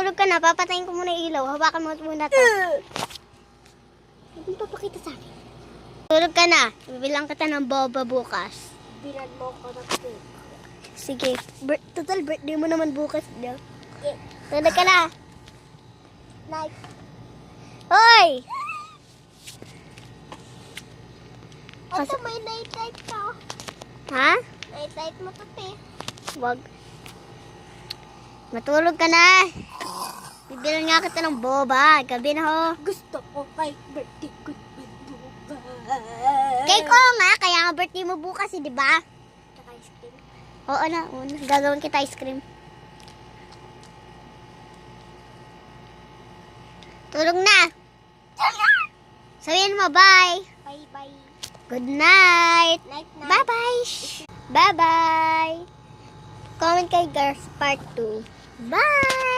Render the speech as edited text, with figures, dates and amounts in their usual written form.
Matulog ka na. Papatayin ko muna yung ilaw. Hawakan mo muna to. Huwag mo papakita sa akin. Tulog ka na. Bibilang kita ng boba bukas. Bilan mo ko na cake. Sige. Total birthday mo naman bukas, no? Tulog ka na. Night. Hoy! Ito may night light ka. Ha? Night light mo to, te. Wag. Matulog ka na. Bibilang nga kita ng boba. Gabi na ho. Gusto ko kay birthday ko bukas. Cake ko nga. Kaya nga birthday mo bukas, di ba? Tsaka ice cream. Oo na. Gagawin kita ice cream. Tulog na. Sabihin mo bye. Bye-bye. Good night. Night na. Bye-bye. Bye-bye. Comment kay Girls Part 2. Bye.